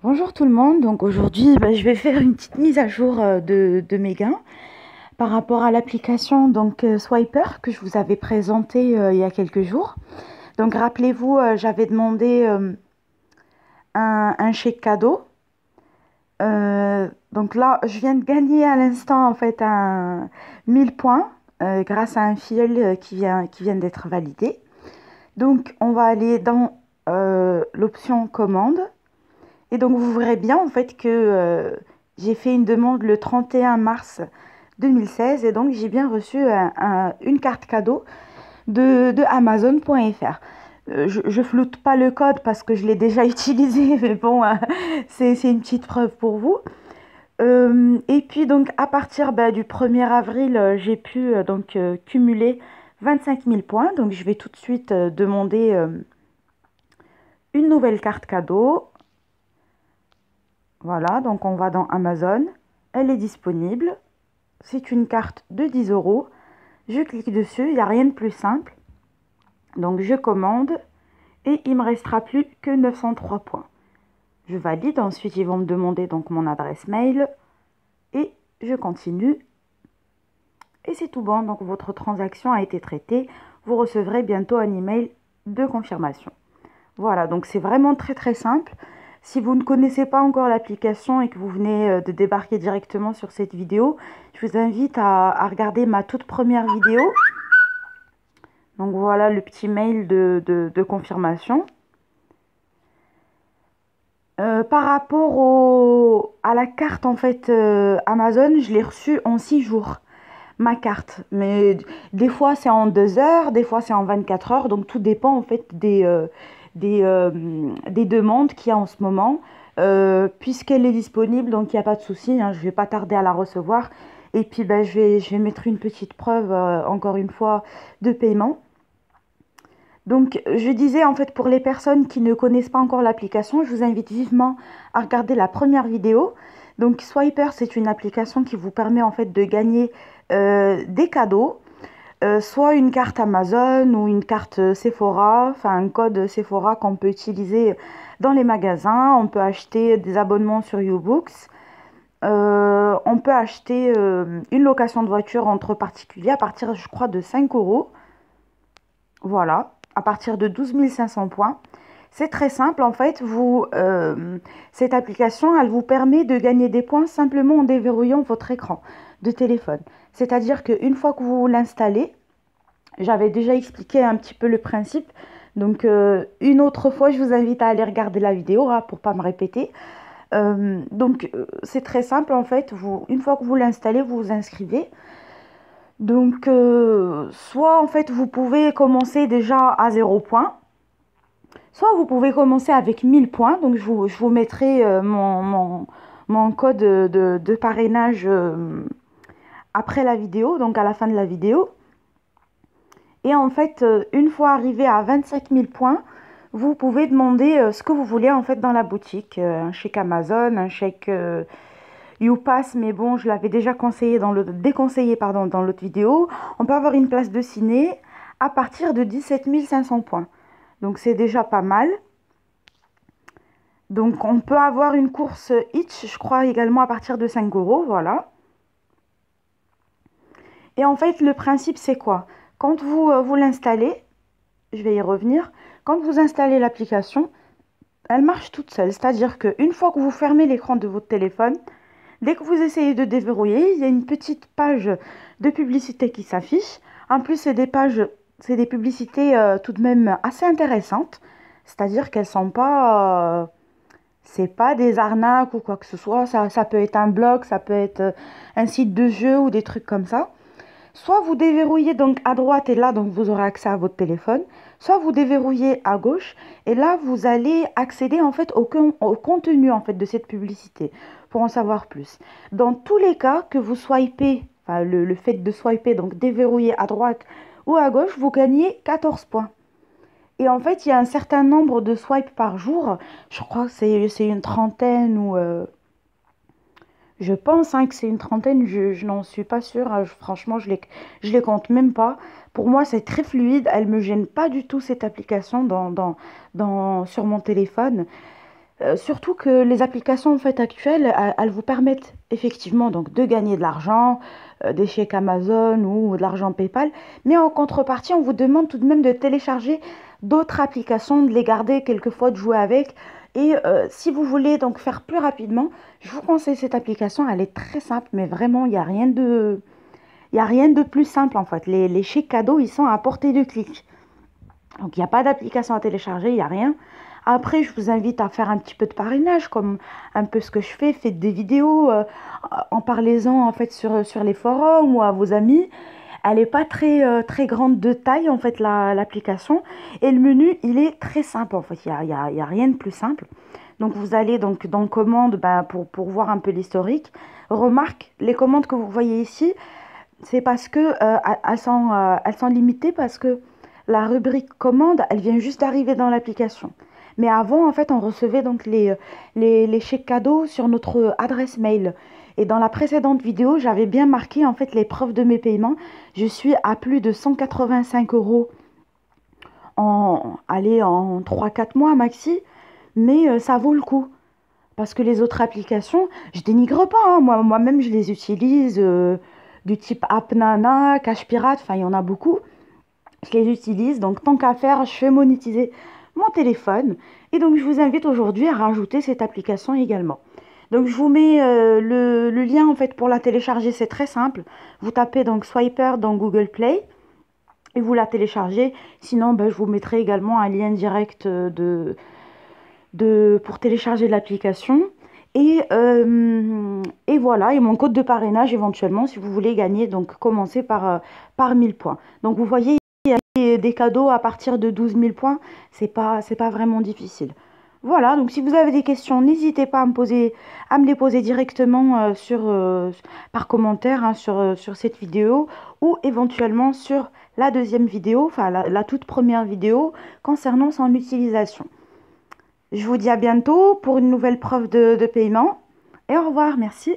Bonjour tout le monde, donc aujourd'hui je vais faire une petite mise à jour de mes gains par rapport à l'application Swiper que je vous avais présentée il y a quelques jours. Donc rappelez-vous, j'avais demandé un chèque cadeau. Donc là, je viens de gagner à l'instant en fait 1000 points grâce à un filleul qui vient d'être validé. Donc on va aller dans l'option commande. Et donc, vous verrez bien en fait que j'ai fait une demande le 31 mars 2016 et donc j'ai bien reçu une carte cadeau de Amazon.fr. Je floute pas le code parce que je l'ai déjà utilisé, mais bon, c'est une petite preuve pour vous. Et puis donc à partir du 1er avril, j'ai pu cumuler 25 000 points. Donc je vais tout de suite demander une nouvelle carte cadeau. Voilà, donc on va dans Amazon, elle est disponible, c'est une carte de 10 euros, je clique dessus, il n'y a rien de plus simple, donc je commande et il me restera plus que 903 points. Je valide, ensuite ils vont me demander donc mon adresse mail et je continue et c'est tout bon, donc votre transaction a été traitée, vous recevrez bientôt un email de confirmation. Voilà, donc c'est vraiment très très simple. Si vous ne connaissez pas encore l'application et que vous venez de débarquer directement sur cette vidéo, je vous invite à regarder ma toute première vidéo. Donc voilà le petit mail de confirmation. Par rapport à la carte en fait Amazon, je l'ai reçue en 6 jours. Ma carte, mais des fois c'est en 2 heures, des fois c'est en 24 heures, donc tout dépend en fait des demandes qu'il y a en ce moment. Puisqu'elle est disponible, donc il n'y a pas de souci, hein, je ne vais pas tarder à la recevoir. Et puis je vais mettre une petite preuve, encore une fois, de paiement. Donc je disais en fait pour les personnes qui ne connaissent pas encore l'application, je vous invite vivement à regarder la première vidéo. Donc Swiper, c'est une application qui vous permet en fait de gagner des cadeaux, soit une carte Amazon ou une carte Sephora, enfin un code Sephora qu'on peut utiliser dans les magasins. On peut acheter des abonnements sur YouBooks. On peut acheter une location de voiture entre particuliers à partir, je crois, de 5 euros. Voilà, à partir de 12 500 points. C'est très simple, en fait, cette application, elle vous permet de gagner des points simplement en déverrouillant votre écran de téléphone. C'est-à-dire qu'une fois que vous l'installez, j'avais déjà expliqué un petit peu le principe, donc une autre fois, je vous invite à aller regarder la vidéo hein, pour ne pas me répéter. C'est très simple, en fait, une fois que vous l'installez, vous vous inscrivez. Donc, soit en fait, vous pouvez commencer déjà à 0 points, soit vous pouvez commencer avec 1000 points. Donc, je vous mettrai mon code de parrainage après la vidéo, donc à la fin de la vidéo. Et en fait, une fois arrivé à 25 000 points, vous pouvez demander ce que vous voulez en fait dans la boutique. Un chèque Amazon, un chèque YouPass, mais bon, je l'avais déjà déconseillé dans l'autre vidéo. On peut avoir une place de ciné à partir de 17 500 points. Donc c'est déjà pas mal. Donc on peut avoir une course Itch, je crois également à partir de 5 euros, voilà. Et en fait, le principe c'est quoi? Quand vous l'installez, je vais y revenir, quand vous installez l'application, elle marche toute seule. C'est-à-dire qu'une fois que vous fermez l'écran de votre téléphone, dès que vous essayez de déverrouiller, il y a une petite page de publicité qui s'affiche. En plus, c'est des publicités tout de même assez intéressantes. C'est-à-dire qu'elles sont pas, c'est pas des arnaques ou quoi que ce soit. Ça peut être un blog, ça peut être un site de jeu ou des trucs comme ça. Soit vous déverrouillez donc à droite et là donc vous aurez accès à votre téléphone, soit vous déverrouillez à gauche et là vous allez accéder en fait au contenu en fait de cette publicité pour en savoir plus. Dans tous les cas que vous swipez, enfin le fait de swiper donc déverrouiller à droite ou à gauche, vous gagnez 14 points. Et en fait il y a un certain nombre de swipes par jour, je crois que c'est une trentaine ou je pense que c'est une trentaine, je n'en suis pas sûre. Franchement, je les compte même pas. Pour moi, c'est très fluide. Elle me gêne pas du tout cette application sur mon téléphone. Surtout que les applications en fait actuelles, elles vous permettent effectivement donc de gagner de l'argent, des chèques Amazon ou de l'argent PayPal, mais en contrepartie, on vous demande tout de même de télécharger d'autres applications, de les garder quelquefois, de jouer avec. Et si vous voulez donc faire plus rapidement, je vous conseille cette application. Elle est très simple, mais vraiment, il y a rien de plus simple en fait. Les chèques cadeaux, ils sont à portée de clic. Donc, il n'y a pas d'application à télécharger, il n'y a rien. Après, je vous invite à faire un petit peu de parrainage, comme un peu ce que je fais. Faites des vidéos, en parlez-en en fait sur les forums ou à vos amis. Elle n'est pas très grande de taille en fait l'application. Et le menu, il est très simple en fait. Il y a rien de plus simple. Donc vous allez donc dans commandes ben, pour voir un peu l'historique. Remarque, les commandes que vous voyez ici, c'est parce que elles sont limitées parce que la rubrique commande, elle vient juste d'arriver dans l'application. Mais avant, en fait, on recevait donc les chèques cadeaux sur notre adresse mail. Et dans la précédente vidéo, j'avais bien marqué en fait les preuves de mes paiements. Je suis à plus de 185 euros en 3 4 mois maxi, mais ça vaut le coup. Parce que les autres applications, je dénigre pas, hein. Moi-même, je les utilise, du type AppNana, Cash Pirate, enfin, il y en a beaucoup. Je les utilise, donc tant qu'à faire, je fais monétiser mon téléphone. Et donc, je vous invite aujourd'hui à rajouter cette application également. Donc, je vous mets le lien, en fait, pour la télécharger, c'est très simple. Vous tapez donc Swiper dans Google Play et vous la téléchargez. Sinon, ben, je vous mettrai également un lien direct pour télécharger l'application. Et voilà, et mon code de parrainage éventuellement, si vous voulez gagner, donc commencer par 1000 points. Donc vous voyez, il y a des cadeaux à partir de 12 000 points, c'est pas vraiment difficile. Voilà, donc si vous avez des questions, n'hésitez pas à me les poser directement par commentaire hein, sur cette vidéo ou éventuellement sur la deuxième vidéo, enfin la toute première vidéo concernant son utilisation. Je vous dis à bientôt pour une nouvelle preuve de paiement et au revoir, merci.